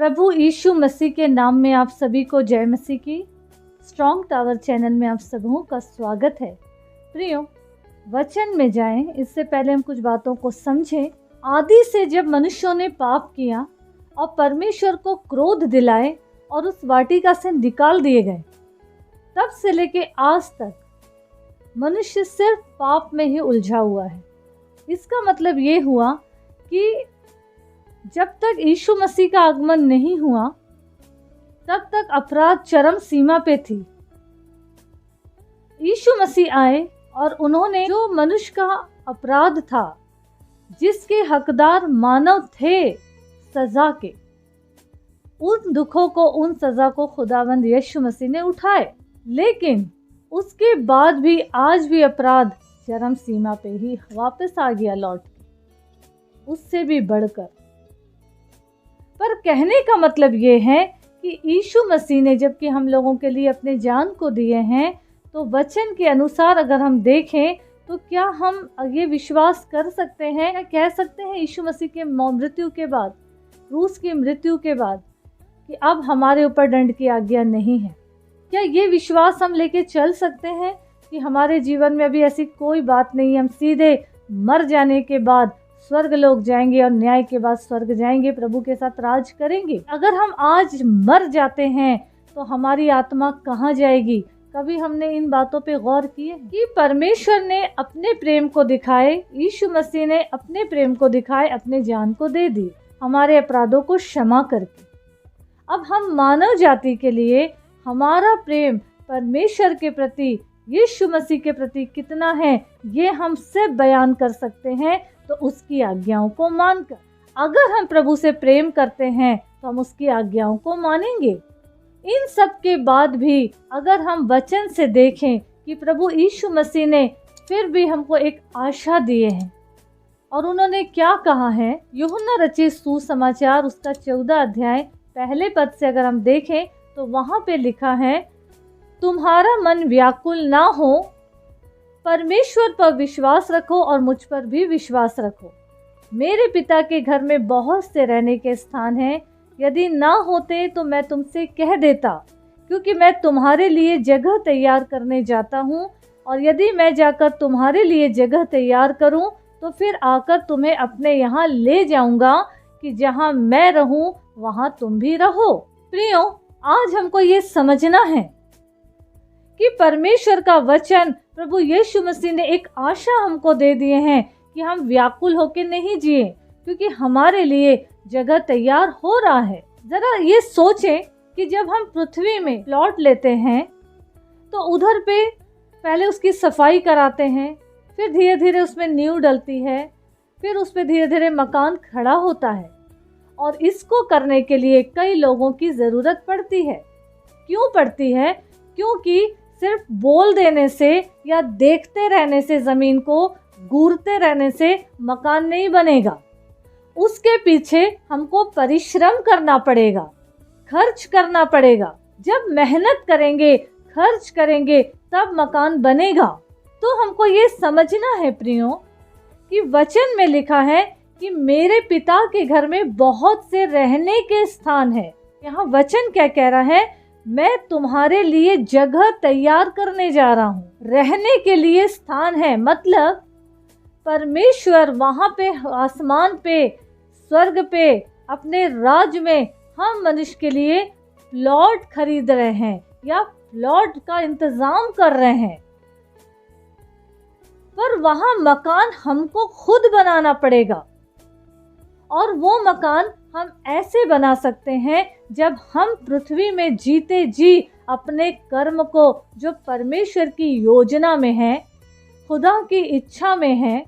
प्रभु यीशु मसीह के नाम में आप सभी को जय मसीह की। स्ट्रॉन्ग टावर चैनल में आप सबों का स्वागत है। प्रियो, वचन में जाएं इससे पहले हम कुछ बातों को समझें। आदि से जब मनुष्यों ने पाप किया और परमेश्वर को क्रोध दिलाए और उस वाटिका से निकाल दिए गए, तब से लेके आज तक मनुष्य सिर्फ पाप में ही उलझा हुआ है। इसका मतलब ये हुआ कि जब तक यीशु मसीह का आगमन नहीं हुआ तब तक अपराध चरम सीमा पे थी। यीशु मसीह आए और उन्होंने जो मनुष्य का अपराध था, जिसके हकदार मानव थे सजा के, उन दुखों को, उन सजा को खुदावंद यीशु मसीह ने उठाए। लेकिन उसके बाद भी आज भी अपराध चरम सीमा पे ही वापस आ गया लौट के, उससे भी बढ़कर। पर कहने का मतलब ये है कि यीशु मसीह ने जबकि हम लोगों के लिए अपने जान को दिए हैं, तो वचन के अनुसार अगर हम देखें तो क्या हम ये विश्वास कर सकते हैं या कह सकते हैं यीशु मसीह के मृत्यु के बाद, क्रूस की मृत्यु के बाद, कि अब हमारे ऊपर दंड की आज्ञा नहीं है? क्या ये विश्वास हम लेके चल सकते हैं कि हमारे जीवन में अभी ऐसी कोई बात नहीं है, हम सीधे मर जाने के बाद स्वर्ग लोग जाएंगे और न्याय के बाद स्वर्ग जाएंगे, प्रभु के साथ राज करेंगे? अगर हम आज मर जाते हैं तो हमारी आत्मा कहाँ जाएगी? कभी हमने इन बातों पे गौर किए कि परमेश्वर ने अपने प्रेम को दिखाए, यीशु मसीह ने अपने प्रेम को दिखाए, अपने जान को दे दी हमारे अपराधों को क्षमा करके। अब हम मानव जाति के लिए हमारा प्रेम परमेश्वर के प्रति, यीशु मसीह के प्रति कितना है, ये हम सिर्फ बयान कर सकते हैं तो उसकी आज्ञाओं को मानकर। अगर हम प्रभु से प्रेम करते हैं तो हम उसकी आज्ञाओं को मानेंगे। इन सब के बाद भी अगर हम वचन से देखें कि प्रभु यीशु मसीह ने फिर भी हमको एक आशा दिए हैं, और उन्होंने क्या कहा है, यूहन्ना रचित सुसमाचार उसका 14 अध्याय पहले पद से अगर हम देखें तो वहाँ पे लिखा है, तुम्हारा मन व्याकुल ना हो, परमेश्वर पर विश्वास रखो और मुझ पर भी विश्वास रखो। मेरे पिता के घर में बहुत से रहने के स्थान हैं, यदि ना होते तो मैं तुमसे कह देता, क्योंकि मैं तुम्हारे लिए जगह तैयार करने जाता हूँ, और यदि मैं जाकर तुम्हारे लिए जगह तैयार करूँ तो फिर आकर तुम्हें अपने यहाँ ले जाऊँगा, कि जहाँ मैं रहूँ वहाँ तुम भी रहो। प्रियो, आज हमको ये समझना है कि परमेश्वर का वचन, प्रभु यीशु मसीह ने एक आशा हमको दे दिए हैं कि हम व्याकुल होकर नहीं जिए, क्योंकि हमारे लिए जगह तैयार हो रहा है। जरा ये सोचें कि जब हम पृथ्वी में प्लॉट लेते हैं तो उधर पे पहले उसकी सफाई कराते हैं, फिर धीरे धीरे उसमें नींव डलती है, फिर उस पर धीरे धीरे मकान खड़ा होता है, और इसको करने के लिए कई लोगों की ज़रूरत पड़ती है। क्यों पड़ती है? क्योंकि सिर्फ बोल देने से या देखते रहने से, ज़मीन को घूरते रहने से मकान नहीं बनेगा। उसके पीछे हमको परिश्रम करना पड़ेगा, खर्च करना पड़ेगा। जब मेहनत करेंगे, खर्च करेंगे, तब मकान बनेगा। तो हमको ये समझना है प्रियो कि वचन में लिखा है कि मेरे पिता के घर में बहुत से रहने के स्थान है। यहाँ वचन क्या कह रहा है? मैं तुम्हारे लिए जगह तैयार करने जा रहा हूँ। रहने के लिए स्थान है, मतलब परमेश्वर वहाँ पे आसमान पे, स्वर्ग पे, अपने राज्य में हम मनुष्य के लिए प्लॉट खरीद रहे हैं या प्लॉट का इंतजाम कर रहे हैं। पर वहाँ मकान हमको खुद बनाना पड़ेगा, और वो मकान हम ऐसे बना सकते हैं जब हम पृथ्वी में जीते जी अपने कर्म को, जो परमेश्वर की योजना में है, खुदा की इच्छा में है,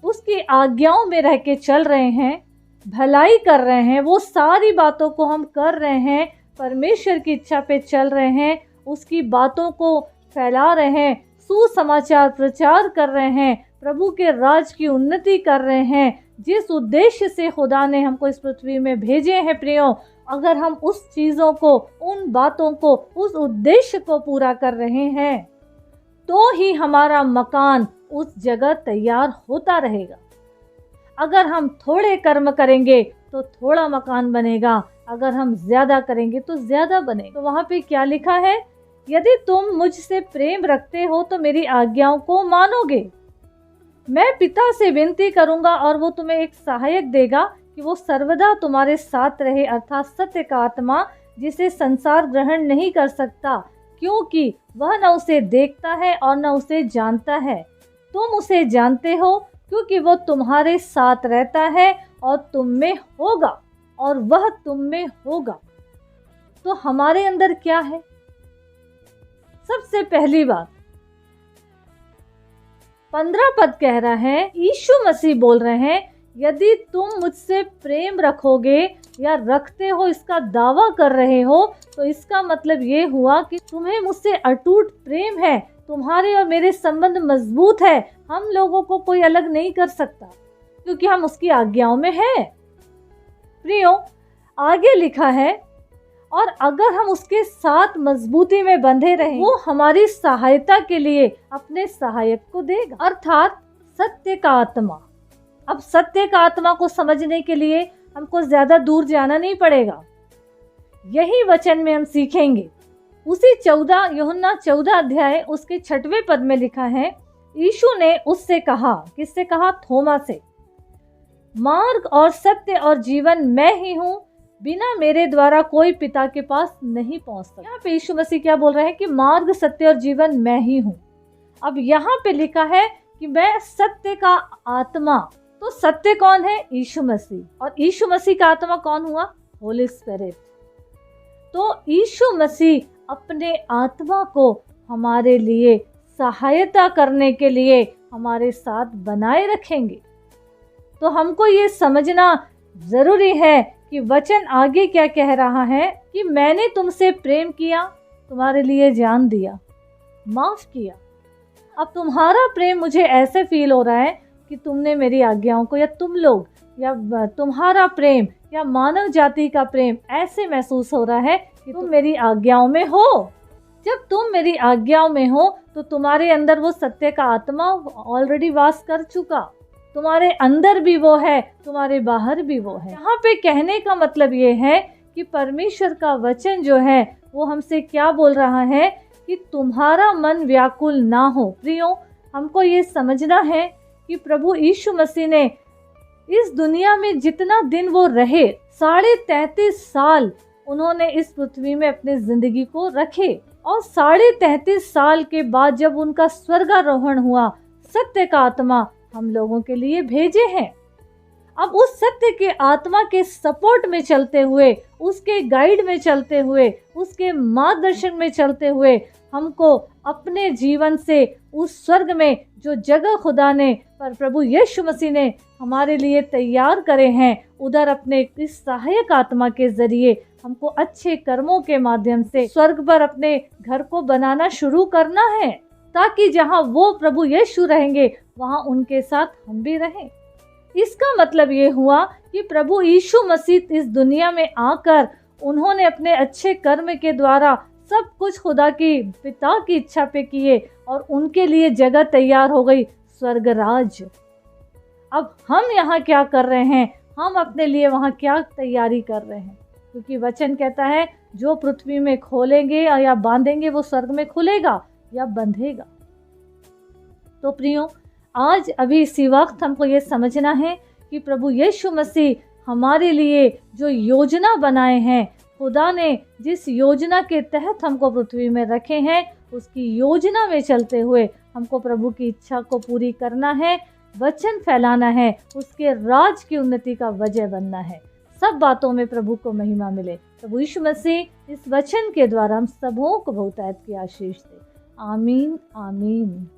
उसकी आज्ञाओं में रह के चल रहे हैं, भलाई कर रहे हैं, वो सारी बातों को हम कर रहे हैं, परमेश्वर की इच्छा पे चल रहे हैं, उसकी बातों को फैला रहे हैं, सुसमाचार प्रचार कर रहे हैं, प्रभु के राज की उन्नति कर रहे हैं, जिस उद्देश्य से खुदा ने हमको इस पृथ्वी में भेजे हैं। प्रियो, अगर हम उस चीज़ों को, उन बातों को, उस उद्देश्य को पूरा कर रहे हैं, तो ही हमारा मकान उस जगह तैयार होता रहेगा। अगर हम थोड़े कर्म करेंगे तो थोड़ा मकान बनेगा, अगर हम ज़्यादा करेंगे तो ज़्यादा बने। तो वहाँ पे क्या लिखा है, यदि तुम मुझसे प्रेम रखते हो तो मेरी आज्ञाओं को मानोगे। मैं पिता से विनती करूँगा और वो तुम्हें एक सहायक देगा कि वो सर्वदा तुम्हारे साथ रहे, अर्थात सत्य का आत्मा, जिसे संसार ग्रहण नहीं कर सकता, क्योंकि वह न उसे देखता है और न उसे जानता है। तुम उसे जानते हो क्योंकि वो तुम्हारे साथ रहता है और तुम में होगा और वह तुम में होगा। तो हमारे अंदर क्या है? सबसे पहली बात, 15 पद कह रहा है, यीशु मसीह बोल रहे हैं, यदि तुम मुझसे प्रेम रखोगे या रखते हो, इसका दावा कर रहे हो, तो इसका मतलब ये हुआ कि तुम्हें मुझसे अटूट प्रेम है, तुम्हारे और मेरे संबंध मजबूत है। हम लोगों को कोई अलग नहीं कर सकता क्योंकि हम उसकी आज्ञाओं में हैं। प्रियो, आगे लिखा है, और अगर हम उसके साथ मजबूती में बंधे रहें, वो हमारी सहायता के लिए अपने सहायक को देगा, अर्थात सत्य का आत्मा। अब सत्य का आत्मा को समझने के लिए हमको ज्यादा दूर जाना नहीं पड़ेगा, यही वचन में हम सीखेंगे। उसी 14 यूहन्ना 14 अध्याय उसके 6वें पद में लिखा है, यीशु ने उससे कहा, किससे कहा? थोमा से, मार्ग और सत्य और जीवन मैं ही हूँ, बिना मेरे द्वारा कोई पिता के पास नहीं पहुंच सकता। यहाँ पे यीशु मसीह क्या बोल रहे हैं कि मार्ग, सत्य और जीवन मैं ही हूँ। अब यहाँ पे लिखा है कि मैं सत्य का आत्मा, तो सत्य कौन है? यीशु मसीह। और यीशु मसीह का आत्मा कौन हुआ? होली स्पिरिट। तो यीशु मसीह अपने आत्मा को हमारे लिए सहायता करने के लिए हमारे साथ बनाए रखेंगे। तो हमको ये समझना जरूरी है कि वचन आगे क्या कह रहा है कि मैंने तुमसे प्रेम किया, तुम्हारे लिए जान दिया, माफ किया। अब तुम्हारा प्रेम मुझे ऐसे फील हो रहा है कि तुमने मेरी आज्ञाओं को, या तुम लोग, या तुम्हारा प्रेम, या मानव जाति का प्रेम ऐसे महसूस हो रहा है कि तुम मेरी आज्ञाओं में हो। जब तुम मेरी आज्ञाओं में हो तो तुम्हारे अंदर वो सत्य का आत्मा ऑलरेडी वास कर चुका, तुम्हारे अंदर भी वो है, तुम्हारे बाहर भी वो है। यहाँ पे कहने का मतलब ये है कि परमेश्वर का वचन जो है वो हमसे क्या बोल रहा है कि तुम्हारा मन व्याकुल ना हो। प्रियो, हमको ये समझना है कि प्रभु यीशु मसीह ने इस दुनिया में जितना दिन वो रहे, 33.5 साल उन्होंने इस पृथ्वी में अपनी जिंदगी को रखे, और 33.5 साल के बाद जब उनका स्वर्गारोहण हुआ, सत्य का आत्मा हम लोगों के लिए भेजे हैं। अब उस सत्य के आत्मा के सपोर्ट में चलते हुए, उसके गाइड में चलते हुए, उसके मार्गदर्शन में चलते हुए हमको अपने जीवन से उस स्वर्ग में जो जगह खुदा ने पर प्रभु यीशु मसीह ने हमारे लिए तैयार करे हैं, उधर अपने इस सहायक आत्मा के जरिए हमको अच्छे कर्मों के माध्यम से स्वर्ग पर अपने घर को बनाना शुरू करना है, ताकि जहाँ वो प्रभु यीशु रहेंगे वहाँ उनके साथ हम भी रहें। इसका मतलब ये हुआ कि प्रभु यीशु मसीह इस दुनिया में आकर उन्होंने अपने अच्छे कर्म के द्वारा सब कुछ खुदा की पिता की इच्छा पे किए और उनके लिए जगह तैयार हो गई, स्वर्ग राज। अब हम यहाँ क्या कर रहे हैं? हम अपने लिए वहाँ क्या तैयारी कर रहे हैं? क्योंकि वचन कहता है जो पृथ्वी में खोलेंगे या बांधेंगे वो स्वर्ग में खुलेगा या बंधेगा। तो प्रियो, आज अभी इसी वक्त हमको ये समझना है कि प्रभु यीशु मसीह हमारे लिए जो योजना बनाए हैं, खुदा ने जिस योजना के तहत हमको पृथ्वी में रखे हैं, उसकी योजना में चलते हुए हमको प्रभु की इच्छा को पूरी करना है, वचन फैलाना है, उसके राज की उन्नति का वजह बनना है। सब बातों में प्रभु को महिमा मिले। प्रभु यीशु मसीह इस वचन के द्वारा हम सबों को बहुतायत की आशीष दे। आमीन, आमीन।